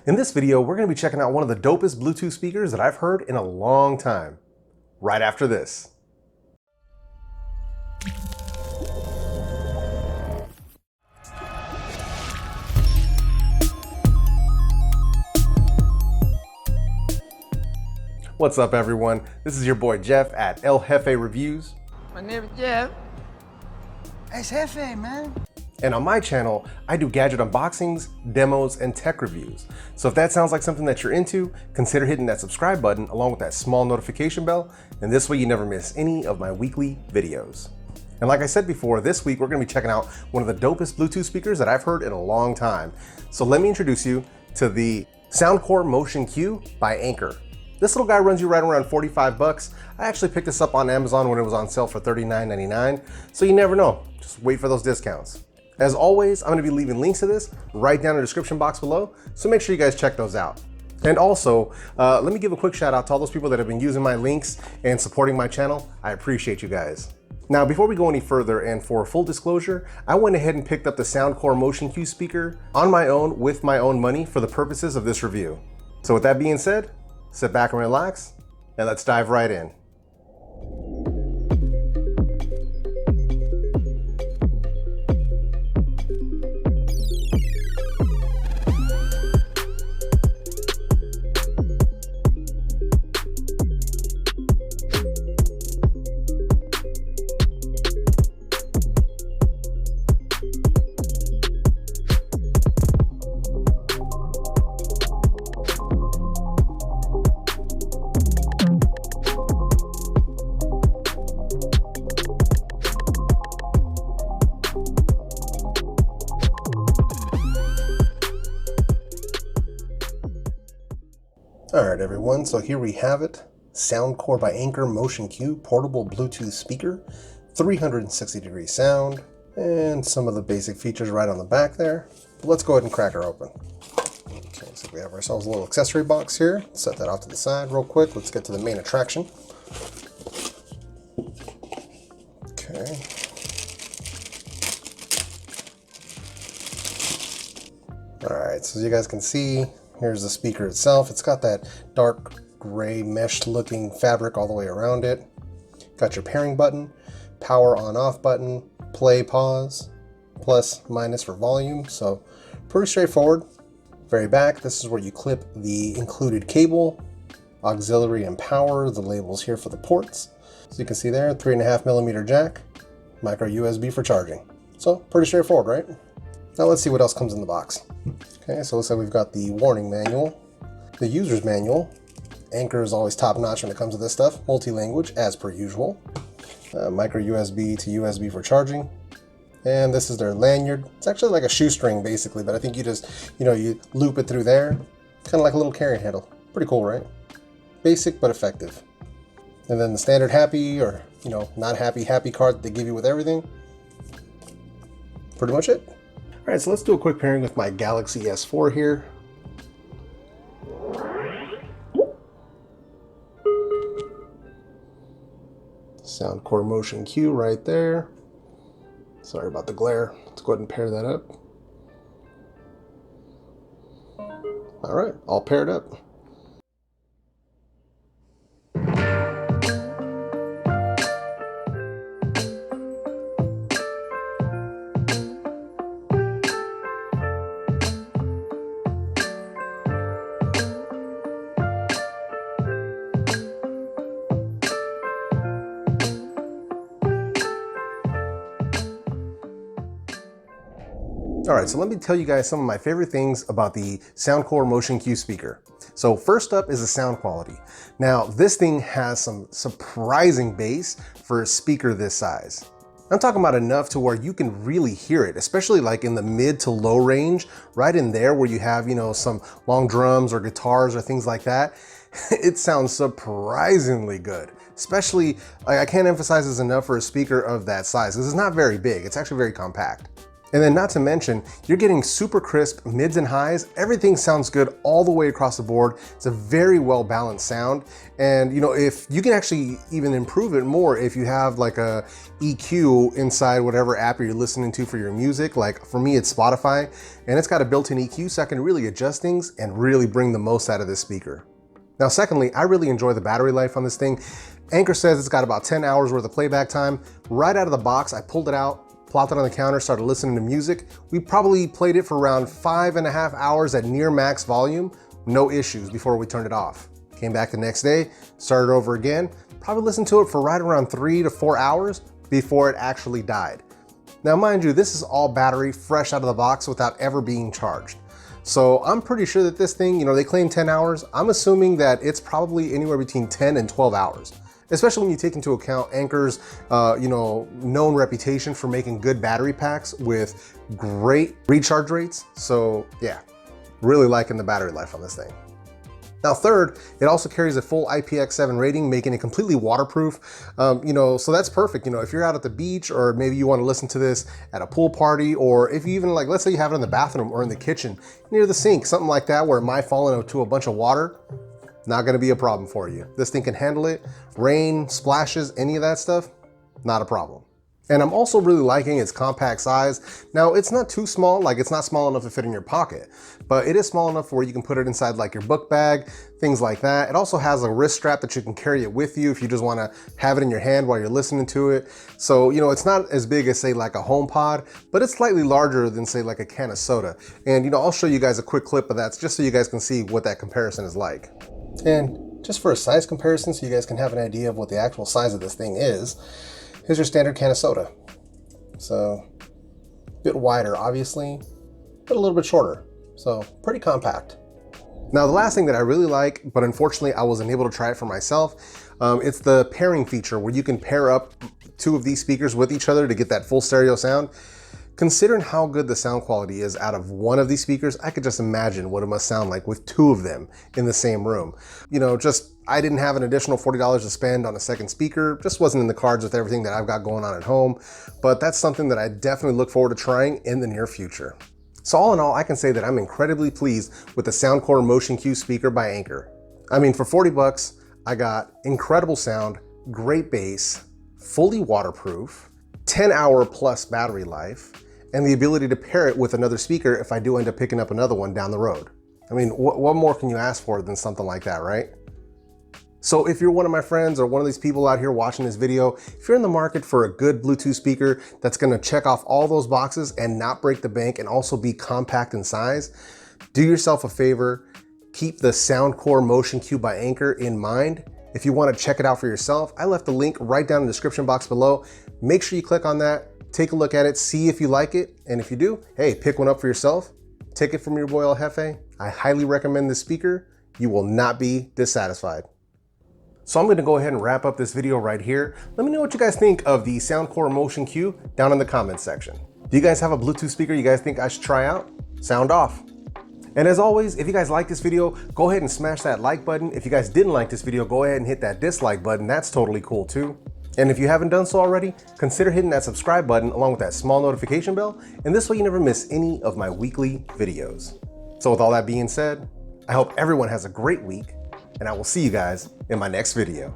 In this video, we're going to be checking out one of the dopest Bluetooth speakers that I've heard in a long time. Right after this. What's up, everyone? This is your boy Jeff at El Jefe Reviews. My name is Jeff. It's Jefe, man. And on my channel, I do gadget unboxings, demos, and tech reviews. So if that sounds like something that you're into, consider hitting that subscribe button along with that small notification bell, and this way you never miss any of my weekly videos. And like I said before, this week we're gonna be checking out one of the dopest Bluetooth speakers that I've heard in a long time. So let me introduce you to the Soundcore Motion Q by Anker. This little guy runs you right around 45 bucks. I actually picked this up on Amazon when it was on sale for $39.99, so you never know. Just wait for those discounts. As always, I'm gonna be leaving links to this right down in the description box below, so make sure you guys check those out. And also, let me give a quick shout out to all those people that have been using my links and supporting my channel. I appreciate you guys. Now, before we go any further, and for full disclosure, I went ahead and picked up the Soundcore Motion Q speaker on my own with my own money for the purposes of this review. So with that being said, sit back and relax, and let's dive right in. All right, everyone, so here we have it. Soundcore by Anker Motion Q portable Bluetooth speaker, 360-degree sound, and some of the basic features right on the back there. But let's go ahead and crack her open. Okay, so we have ourselves a little accessory box here. Set that off to the side real quick. Let's get to the main attraction. Okay. All right, so as you guys can see, here's the speaker itself. It's got that dark gray mesh looking fabric all the way around it. Got your pairing button, power on off button, play pause, plus minus for volume. So pretty straightforward. Very back, this is where you clip the included cable, auxiliary and power, the labels here for the ports. So you can see there, 3.5mm jack, micro USB for charging. So pretty straightforward, right? Now let's see what else comes in the box. Okay, so looks like we've got the warning manual, the user's manual. Anker is always top notch when it comes to this stuff. Multi-language, as per usual. Micro USB to USB for charging. And this is their lanyard. It's actually like a shoestring basically, but I think you just, you loop it through there. Kind of like a little carrying handle. Pretty cool, right? Basic, but effective. And then the standard happy or, not happy card that they give you with everything. Pretty much it. All right, so let's do a quick pairing with my Galaxy S4 here. Soundcore Motion Q right there. Sorry about the glare. Let's go ahead and pair that up. All right, all paired up. All right, so let me tell you guys some of my favorite things about the Soundcore Motion Q speaker. So first up is the sound quality. Now, this thing has some surprising bass for a speaker this size. I'm talking about enough to where you can really hear it, especially like in the mid to low range, right in there where you have, some long drums or guitars or things like that. It sounds surprisingly good. Especially, I can't emphasize this enough for a speaker of that size. This is not very big, it's actually very compact. And then not to mention, you're getting super crisp mids and highs. Everything sounds good all the way across the board. It's a very well balanced sound. And you know, if you can actually even improve it more if you have like a EQ inside whatever app you're listening to for your music. Like for me, it's Spotify, and it's got a built-in EQ, so I can really adjust things and really bring the most out of this speaker. Now, secondly, I really enjoy the battery life on this thing. Anker says it's got about 10 hours worth of playback time. Right out of the box, I pulled it out, plopped it on the counter, started listening to music. We probably played it for around 5.5 hours at near max volume, no issues before we turned it off. Came back the next day, started over again, probably listened to it for right around 3 to 4 hours before it actually died. Now, mind you, this is all battery fresh out of the box without ever being charged. So I'm pretty sure that this thing, you know, they claim 10 hours. I'm assuming that it's probably anywhere between 10 and 12 hours. Especially when you take into account Anker's, known reputation for making good battery packs with great recharge rates. So yeah, really liking the battery life on this thing. Now third, it also carries a full IPX7 rating, making it completely waterproof. So that's perfect. You know, if you're out at the beach, or maybe you want to listen to this at a pool party, or if you even like, let's say you have it in the bathroom or in the kitchen near the sink, something like that, where it might fall into a bunch of water. Not gonna be a problem for you. This thing can handle it. Rain, splashes, any of that stuff, not a problem. And I'm also really liking its compact size. Now, it's not too small, like it's not small enough to fit in your pocket, but it is small enough where you can put it inside like your book bag, things like that. It also has a wrist strap that you can carry it with you if you just wanna have it in your hand while you're listening to it. So, you know, it's not as big as say like a HomePod, but it's slightly larger than say like a can of soda. And you know, I'll show you guys a quick clip of that just so you guys can see what that comparison is like. And just for a size comparison, so you guys can have an idea of what the actual size of this thing is, here's your standard can of soda. So, a bit wider, obviously, but a little bit shorter. So, pretty compact. Now, the last thing that I really like, but unfortunately I wasn't able to try it for myself, it's the pairing feature where you can pair up two of these speakers with each other to get that full stereo sound. Considering how good the sound quality is out of one of these speakers, I could just imagine what it must sound like with two of them in the same room. You know, I didn't have an additional $40 to spend on a second speaker, just wasn't in the cards with everything that I've got going on at home, but that's something that I definitely look forward to trying in the near future. So all in all, I can say that I'm incredibly pleased with the Soundcore Motion Q speaker by Anker. I mean, for 40 bucks, I got incredible sound, great bass, fully waterproof, 10-hour plus battery life, and the ability to pair it with another speaker if I do end up picking up another one down the road. I mean, what more can you ask for than something like that, right? So if you're one of my friends or one of these people out here watching this video, if you're in the market for a good Bluetooth speaker that's gonna check off all those boxes and not break the bank and also be compact in size, do yourself a favor, keep the Soundcore Motion Q by Anker in mind. If you wanna check it out for yourself, I left the link right down in the description box below. Make sure you click on that, take a look at it, see if you like it, and if you do, hey, pick one up for yourself. Take it from your boy El Jefe. I highly recommend this speaker. You will not be dissatisfied. So I'm gonna go ahead and wrap up this video right here. Let me know what you guys think of the Soundcore Motion Q down in the comments section. Do you guys have a Bluetooth speaker you guys think I should try out? Sound off. And as always, if you guys like this video, go ahead and smash that like button. If you guys didn't like this video, go ahead and hit that dislike button. That's totally cool too. And if you haven't done so already, consider hitting that subscribe button along with that small notification bell, and this way you never miss any of my weekly videos. So with all that being said, I hope everyone has a great week, and I will see you guys in my next video.